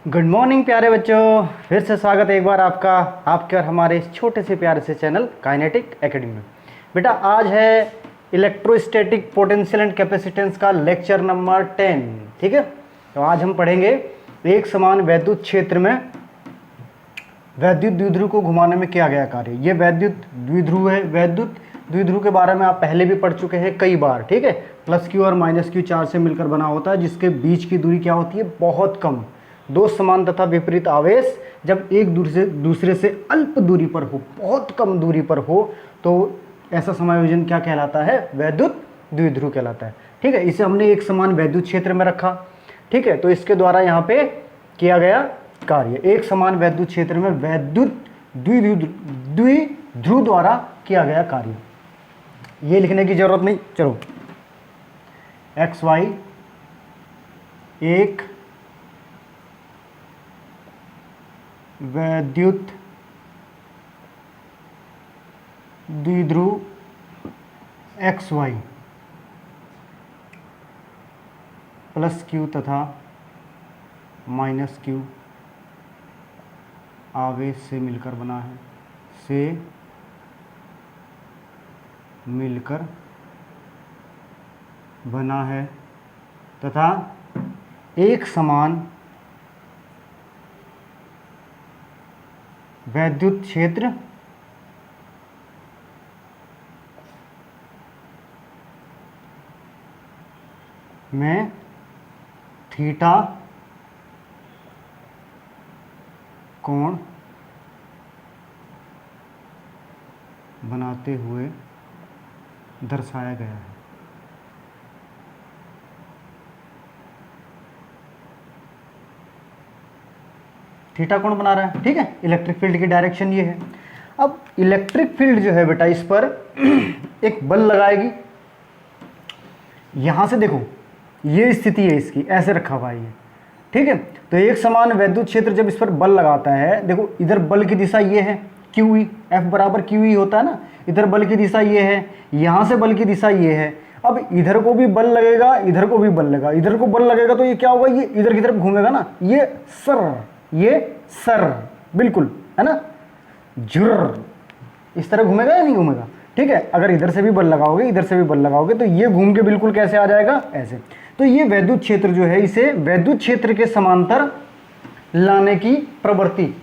Good morning प्यारे बच्चों। फिर से स्वागत है एक बार आपका आपके और हमारे इस छोटे से प्यारे से चैनल काइनेटिक एकेडमी में। बेटा आज है इलेक्ट्रोस्टैटिक पोटेंशियल एंड कैपेसिटेंस का लेक्चर नंबर 10। ठीक है, तो आज हम पढ़ेंगे एक समान वैद्युत क्षेत्र में वैद्युत द्विध्रुव को घुमाने में किया गया कार्य। ये वैद्युत द्विध्रुव है। वैद्युत द्विध्रुव के बारे में आप पहले भी पढ़ चुके हैं कई बार। ठीक है, प्लस क्यू और माइनस क्यू चार्ज से मिलकर बना होता है, जिसके बीच की दूरी क्या होती है, बहुत कम। दो समान तथा विपरीत आवेश जब एक दूसरे से अल्प दूरी पर हो, बहुत कम दूरी पर हो, तो ऐसा समायोजन क्या कहलाता है, वैद्युत द्विध्रुव कहलाता है। ठीक है, इसे हमने एक समान वैद्युत क्षेत्र में रखा। ठीक है, तो इसके द्वारा यहाँ पे किया गया कार्य, एक समान वैद्युत क्षेत्र में वैद्युत द्विध्रुव द्वारा किया गया कार्य। ये लिखने की जरूरत नहीं। चलो, एक्स वाई एक वैद्युत द्विध्रुव एक्स वाई प्लस क्यू तथा माइनस क्यू आवेश से मिलकर बना है, से मिलकर बना है तथा एक समान वैद्युत क्षेत्र में थीटा कोण बनाते हुए दर्शाया गया है। थीटा कोण बना रहा है। ठीक है, इलेक्ट्रिक फील्ड की डायरेक्शन ये है। अब इलेक्ट्रिक फील्ड जो है बेटा, इस पर एक बल लगाएगी। यहां से देखो, ये स्थिति है इसकी, ऐसे रखा हुआ है ये। ठीक है, तो एक समान वैद्युत क्षेत्र जब इस पर बल लगाता है, देखो इधर बल की दिशा ये है, क्यू ई, एफ बराबर क्यू ई होता है ना। इधर बल की दिशा ये है, यहां से बल की दिशा ये है। अब इधर को भी बल लगेगा, इधर को भी बल लगेगा। इधर को बल लगेगा तो ये क्या होगा, ये इधर की तरफ घूमेगा ना, ये सर बिल्कुल है ना, जुर इस तरह घूमेगा या नहीं घूमेगा। ठीक है, अगर इधर से भी बल लगाओगे, इधर से भी बल लगाओगे, तो ये घूम के बिल्कुल कैसे आ जाएगा, ऐसे। तो ये वैद्युत क्षेत्र जो है, इसे वैद्युत क्षेत्र के समांतर लाने की प्रवृत्ति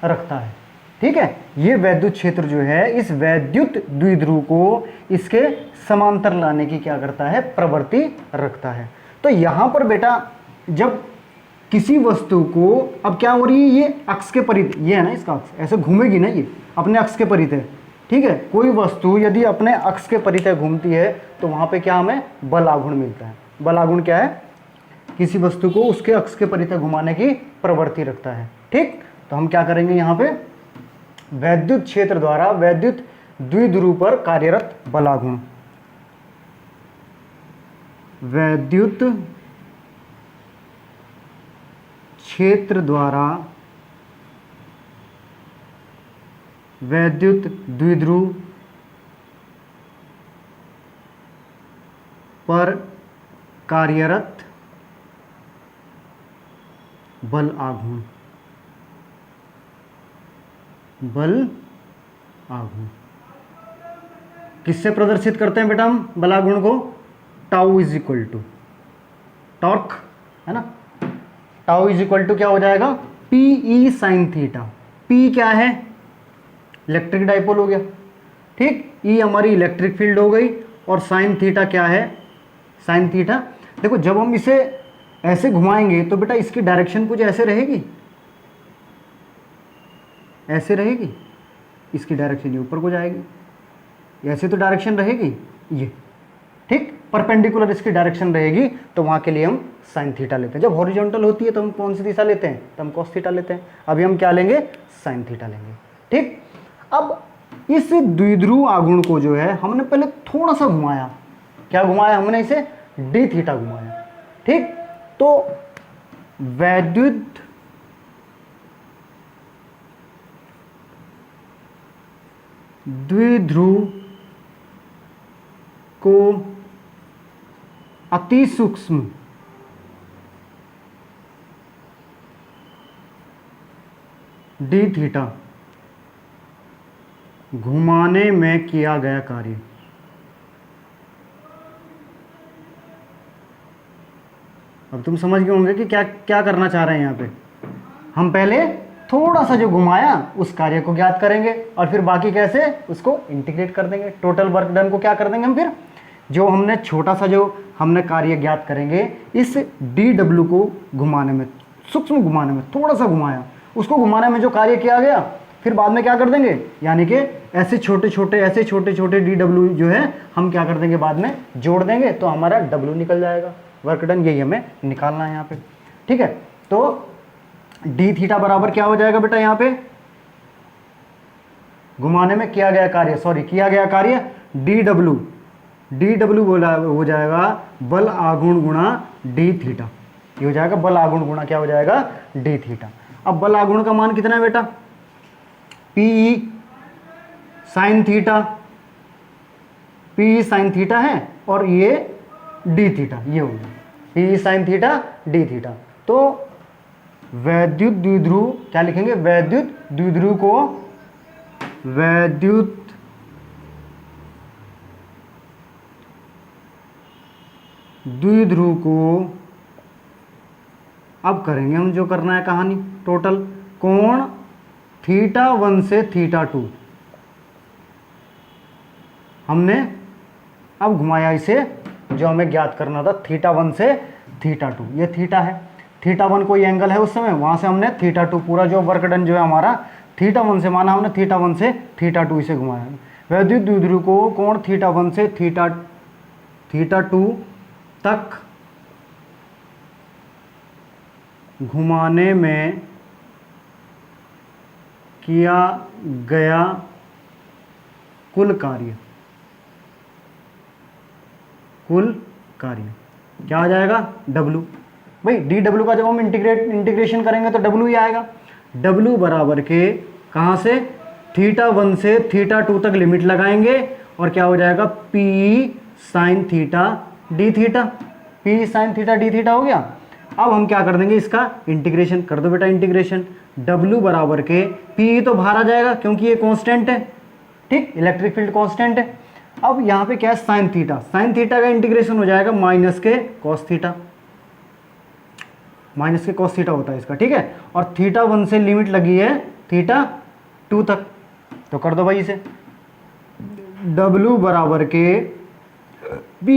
रखता है। ठीक है, ये वैद्युत क्षेत्र जो है, इस वैद्युत द्विध्रुव को इसके समांतर लाने की क्या करता है, प्रवृत्ति रखता है। तो यहां पर बेटा जब किसी वस्तु को, अब क्या हो रही है, ये अक्ष के परित, ये है ना इसका अक्ष, ऐसे घूमेगी ना, ये अपने अक्ष के परित है। ठीक है, कोई वस्तु यदि अपने अक्ष के परित घूमती है तो वहां पे क्या हमें बल आघूर्ण मिलता है। बल आघूर्ण क्या है, किसी वस्तु को उसके अक्ष के परित घुमाने की प्रवृत्ति रखता है। ठीक, तो हम क्या करेंगे, यहाँ पे वैद्युत क्षेत्र द्वारा वैद्युत द्विध्रुव पर कार्यरत बल आघूर्ण, वैद्युत क्षेत्र द्वारा वैद्युत द्विध्रुव पर कार्यरत बल आघूर्ण, बल आघूर्ण किससे प्रदर्शित करते हैं बेटा हम बल आघूर्ण को, tau is equal to torque, है ना। टाउ इज इक्वल टू क्या हो जाएगा, पी ई साइन थीटा। पी क्या है, इलेक्ट्रिक डाइपोल हो गया। ठीक, ई हमारी इलेक्ट्रिक फील्ड हो गई, और साइन थीटा क्या है, साइन थीटा। देखो जब हम इसे ऐसे घुमाएंगे तो बेटा इसकी डायरेक्शन कुछ ऐसे रहेगी, ऐसे रहेगी, इसकी डायरेक्शन ये ऊपर को जाएगी, ऐसे तो डायरेक्शन रहेगी ये। ठीक, परपेंडिकुलर इसकी डायरेक्शन रहेगी, तो वहां के लिए हम साइन थीटा लेते हैं। जब हॉरिजॉन्टल होती है तो हम कौन सी दिशा लेते हैं, तो हम कॉस थीटा लेते हैं। अभी हम क्या लेंगे, साइन थीटा लेंगे। ठीक, अब इस द्विध्रुव आघूर्ण को जो है हमने पहले थोड़ा सा घुमाया, क्या घुमाया हमने, इसे डी थीटा घुमाया। ठीक, तो वैद्युत द्विध्रुव को अति सूक्ष्म डी थीटा घुमाने में किया गया कार्य। अब तुम समझ गए होंगे कि क्या क्या करना चाह रहे हैं यहाँ पे। हम पहले थोड़ा सा जो घुमाया उस कार्य को ज्ञात करेंगे और फिर बाकी कैसे उसको इंटीग्रेट कर देंगे। टोटल वर्क डन को क्या कर देंगे हम, फिर जो हमने छोटा सा जो हमने कार्य ज्ञात करेंगे इस डी डब्ल्यू को घुमाने में, सूक्ष्म घुमाने में, थोड़ा सा घुमाया, उसको घुमाने में जो कार्य किया गया फिर बाद में क्या कर देंगे, यानी कि ऐसे छोटे छोटे डी डब्ल्यू जो है हम क्या कर देंगे, बाद में जोड़ देंगे तो हमारा डब्ल्यू निकल जाएगा। वर्क डन यही हमें निकालना है यहाँ पे। ठीक है, तो डी थीटा बराबर क्या हो जाएगा बेटा, यहाँ पे घुमाने में किया गया कार्य डी डब्ल्यू बोला हो जाएगा बल आघूर्ण गुणा डी थीटा। ये हो जाएगा बल आघूर्ण गुणा क्या हो जाएगा, डी थीटा। अब बल आघूर्ण का मान कितना है बेटा, पी साइन थीटा है और ये डी थीटा, ये हो गया P sine theta D theta. तो वैद्युत द्विध्रुव क्या लिखेंगे, वैद्युत द्विध्रुव को अब करेंगे हम जो करना है कहानी, टोटल कोण θ1 से θ2 हमने अब घुमाया इसे, जो हमें ज्ञात करना था θ1 से θ2, ये थीटा है, θ1 कोई एंगल है उस समय, वहां से हमने θ2 पूरा जो वर्क डन जो है हमारा θ1 से माना हमने, θ1 से θ2 इसे घुमाया। वैद्युत द्विध्रुव को कोण θ1 से θ2 तक घुमाने में किया गया कुल कार्य क्या आ जाएगा, W। भाई डी डब्ल्यू का जब हम इंटीग्रेशन करेंगे तो W ही आएगा। W बराबर के कहाँ से, θ1 से θ2 तक लिमिट लगाएंगे और क्या हो जाएगा, P sine theta D theta, P sine theta D theta हो गया। अब हम क्या कर देंगे, इसका इंटीग्रेशन कर दो बेटा, इंटीग्रेशन W बराबर के P तो बाहर आ जाएगा क्योंकि ये कांस्टेंट है, ठीक, इलेक्ट्रिक फील्ड कांस्टेंट है। अब यहाँ पे क्या है, साइन थीटा का इंटीग्रेशन हो जाएगा माइनस के कॉस थीटा होता है इसका, ठीक है। और θ1 से लिमिट लगी है θ2 तक, तो कर दो भाई इसे, W बराबर के P,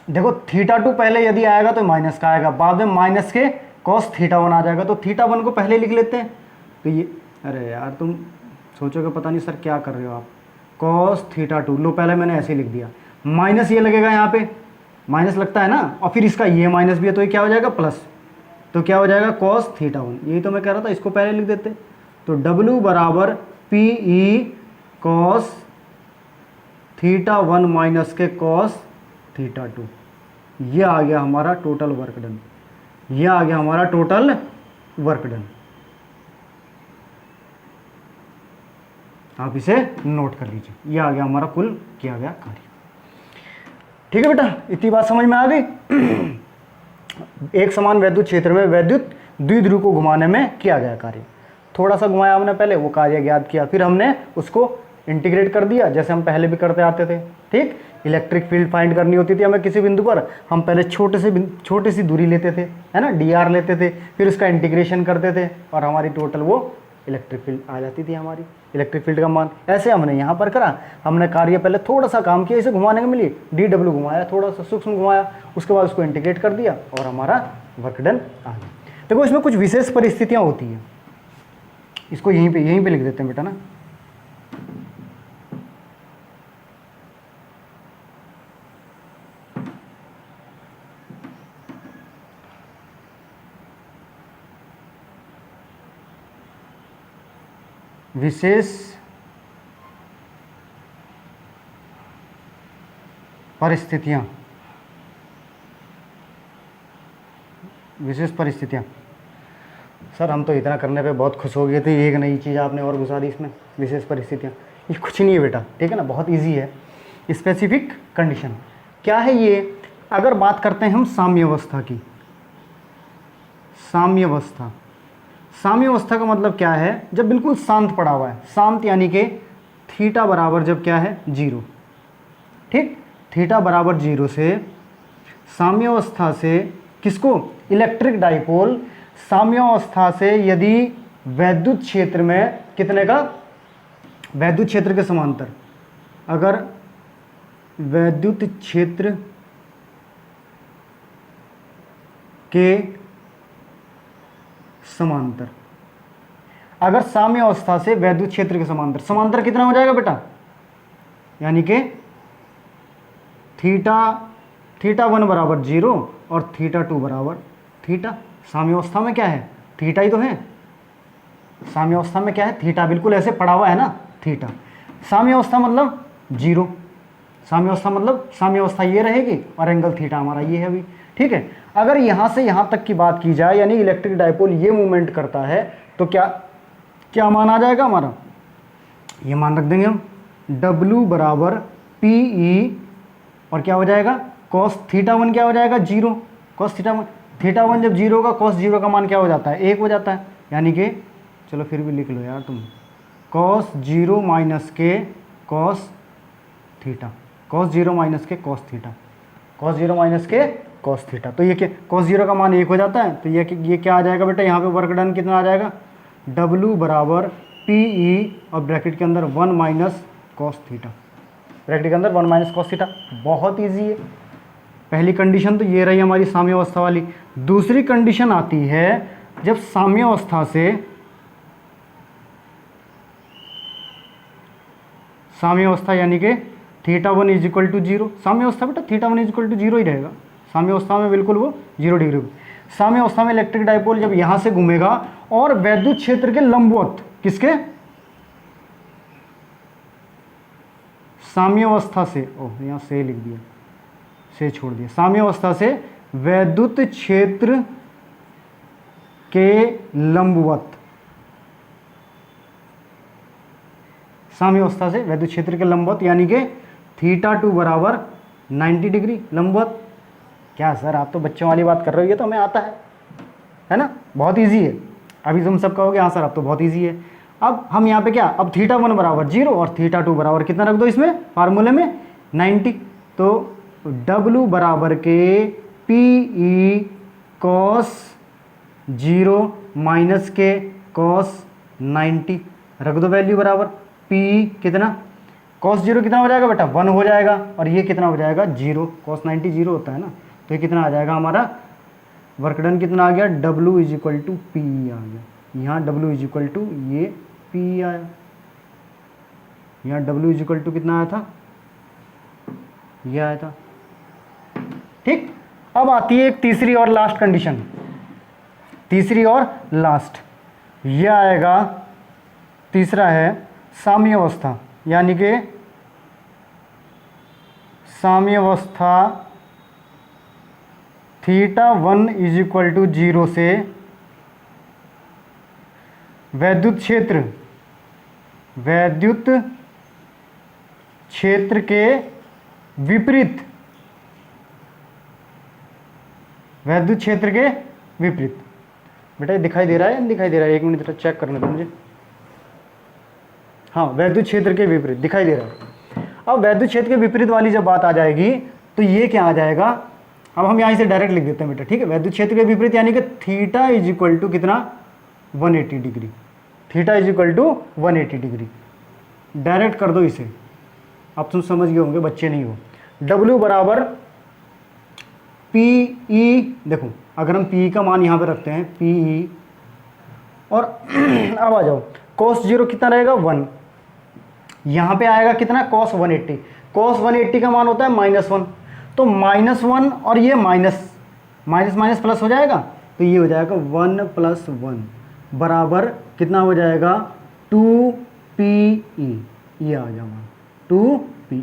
देखो θ2 पहले यदि आएगा तो माइनस का आएगा, बाद में माइनस के कॉस θ1 आ जाएगा, तो θ1 को पहले लिख लेते हैं। तो ये, अरे यार तुम सोचोगे पता नहीं सर क्या कर रहे हो आप, कॉस θ2 लो, पहले मैंने ऐसे ही लिख दिया, माइनस ये लगेगा, यहाँ पे माइनस लगता है ना, और फिर इसका ये माइनस भी है तो ये क्या हो जाएगा प्लस, तो क्या हो जाएगा कॉस θ1, यही तो मैं कह रहा था, इसको पहले लिख देते। तो W बराबर PE कॉस θ1 माइनस के कॉस θ2, ये आ गया हमारा टोटल वर्क डन, ये आ गया हमारा टोटल वर्क डन। आप इसे नोट कर लीजिए, ये आ गया हमारा कुल किया गया कार्य। ठीक है बेटा, इतनी बात समझ में आ गई। एक समान वैद्युत क्षेत्र में वैद्युत द्विध्रुव को घुमाने में किया गया कार्य, थोड़ा सा घुमाया हमने पहले, वो कार्य ज्ञात किया, फिर हमने उसको इंटीग्रेट कर दिया जैसे हम पहले भी करते आते थे, ठीक। इलेक्ट्रिक फील्ड फाइंड करनी होती थी हमें किसी बिंदु पर, हम पहले छोटी सी दूरी लेते थे, है ना, dr लेते थे, फिर उसका इंटीग्रेशन करते थे और हमारी टोटल वो इलेक्ट्रिक फील्ड आ जाती थी, हमारी इलेक्ट्रिक फील्ड का मान। ऐसे हमने यहाँ पर करा, हमने कार्य पहले थोड़ा सा काम किया, इसे घुमाने के मिली, DW घुमाया, थोड़ा सा सूक्ष्म घुमाया, उसके बाद उसको इंटीग्रेट कर दिया और हमारा वर्क डन आ गया। देखो इसमें कुछ विशेष परिस्थितियाँ होती हैं, इसको यहीं पे लिख देते हैं बेटा ना। विशेष परिस्थितियाँ, सर हम तो इतना करने पे बहुत खुश हो गए थे, एक नई चीज़ आपने और घुसा दी इसमें, विशेष परिस्थितियाँ। ये कुछ नहीं है बेटा, ठीक है ना, बहुत इजी है। स्पेसिफिक कंडीशन क्या है ये, अगर बात करते हैं हम साम्यावस्था की, साम्य अवस्था का मतलब क्या है, जब बिल्कुल शांत पड़ा हुआ है, शांत यानी कि थीटा बराबर जब क्या है 0, ठीक, थीटा बराबर 0 से साम्य अवस्था से किसको, इलेक्ट्रिक डाइपोल साम्य अवस्था से यदि वैद्युत क्षेत्र में कितने का, वैद्युत क्षेत्र के समांतर, अगर वैद्युत क्षेत्र के समांतर, अगर साम्य अवस्था से वैद्युत क्षेत्र के समांतर, समांतर कितना हो जाएगा बेटा, यानी कि थीटा 1 बराबर 0 और थीटा 2 बराबर थीटा। साम्य अवस्था में क्या है, थीटा ही तो है, साम्य अवस्था में क्या है, थीटा, बिल्कुल ऐसे पड़ा हुआ है ना थीटा। साम्य अवस्था मतलब 0, साम्य अवस्था मतलब साम्य अवस्था ये रहेगी और एंगल थीटा हमारा ये है अभी, ठीक है। अगर यहाँ से यहाँ तक की बात की जाए, यानी इलेक्ट्रिक डाइपोल ये मूवमेंट करता है, तो क्या क्या मान आ जाएगा हमारा, ये मान रख देंगे हम, W बराबर PE और क्या हो जाएगा cos थीटा 1 क्या हो जाएगा 0, cos थीटा 1 जब 0 का cos 0 का मान क्या हो जाता है 1 हो जाता है, यानी कि चलो फिर भी लिख लो यार तुम, cos 0 माइनस के cos थीटा, cos 0 माइनस के cos थीटा, cos 0 माइनस के cos थीटा। तो ये क्या, cos 0 का मान 1 हो जाता है, तो ये क्या आ जाएगा बेटा, यहाँ पे वर्क डन कितना आ जाएगा, W बराबर PE और ब्रैकेट के अंदर 1 माइनस cos थीटा, ब्रैकेट के अंदर 1 माइनस cos थीटा। बहुत ईजी है। पहली कंडीशन तो ये रही हमारी साम्य अवस्था वाली। दूसरी कंडीशन आती है जब साम्य अवस्था से, साम्य अवस्था यानी कि थीटा 1 इज इक्वल टू 0, साम्य अवस्था बेटा थीटा 1 इज इक्वल टू 0 ही रहेगा, साम्य अवस्था में बिल्कुल वो 0 डिग्री। साम्य अवस्था में इलेक्ट्रिक डाइपोल जब यहाँ से घूमेगा और वैद्युत क्षेत्र के लंबवत, किसके, साम्य अवस्था से, ओह यहाँ से लिख दिया, से छोड़ दिया, साम्य अवस्था से वैद्युत क्षेत्र के लंबवत, साम्य अवस्था से वैद्युत क्षेत्र के लंबवत यानी कि थीटा 2 बराबर 90 डिग्री लंबवत। क्या सर आप तो बच्चों वाली बात कर रहे हो, ये तो हमें आता है ना, बहुत इजी है। अभी तुम सब कहोगे हाँ सर अब तो बहुत इजी है। अब हम यहाँ पे क्या, अब थीटा 1 बराबर 0 और थीटा 2 बराबर कितना रख दो इसमें फार्मूले में 90, तो W बराबर के PE cos 0 माइनस के cos 90 रख दो वैल्यू बराबर, PE कितना, cos 0 कितना हो जाएगा बेटा 1 हो जाएगा, और ये कितना हो जाएगा 0, cos 90 0 होता है ना, तो ये कितना आ जाएगा हमारा, वर्क डन कितना आ गया, W is equal to PE आ गया। यहाँ W इज इक्वल टू ये PE आया, यहाँ W इज इक्वल टू कितना आया था, ये आया था, ठीक। अब आती है एक तीसरी और लास्ट कंडीशन, तीसरी और लास्ट, ये आएगा तीसरा है साम्य अवस्था, यानी कि साम्य अवस्था थीटा 1 इज इक्वल टू 0 से वैद्युत क्षेत्र के विपरीत, वैद्युत क्षेत्र के विपरीत। बेटा ये दिखाई दे रहा है या नहीं दिखाई दे रहा है, एक मिनट चेक करने दो मुझे, हाँ वैद्युत क्षेत्र के विपरीत दिखाई दे रहा है। अब वैद्युत क्षेत्र के विपरीत वाली जब बात आ जाएगी तो ये क्या आ जाएगा, अब हम यहाँ से डायरेक्ट लिख देते हैं बेटा, ठीक है। वैद्युत क्षेत्र के विपरीत यानी कि थीटा इज इक्वल टू कितना 180 degree, theta is equal to 180 degree, direct कर दो इसे, अब तुम समझ गए होंगे, बच्चे नहीं हो। W बराबर PE, देखो अगर हम PE का मान यहाँ पे रखते हैं PE, और अब आ जाओ cos 0 कितना रहेगा 1, यहाँ पे आएगा कितना cos 180, cos 180 का मान होता है -1, तो -1 और ये माइनस माइनस प्लस हो जाएगा, तो ये हो जाएगा 1 + 1 बराबर कितना हो जाएगा 2PE, ये आ जाएगा 2PE।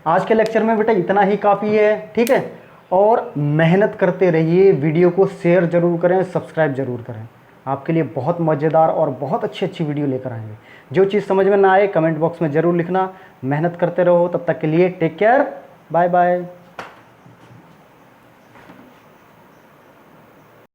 आज के लेक्चर में बेटा इतना ही काफ़ी है, ठीक है। और मेहनत करते रहिए, वीडियो को शेयर जरूर करें, सब्सक्राइब जरूर करें, आपके लिए बहुत मज़ेदार और बहुत अच्छी वीडियो लेकर आएंगे। जो चीज़ समझ में ना आए कमेंट बॉक्स में ज़रूर लिखना। मेहनत करते रहो, तब तक के लिए टेक केयर, बाय बाय।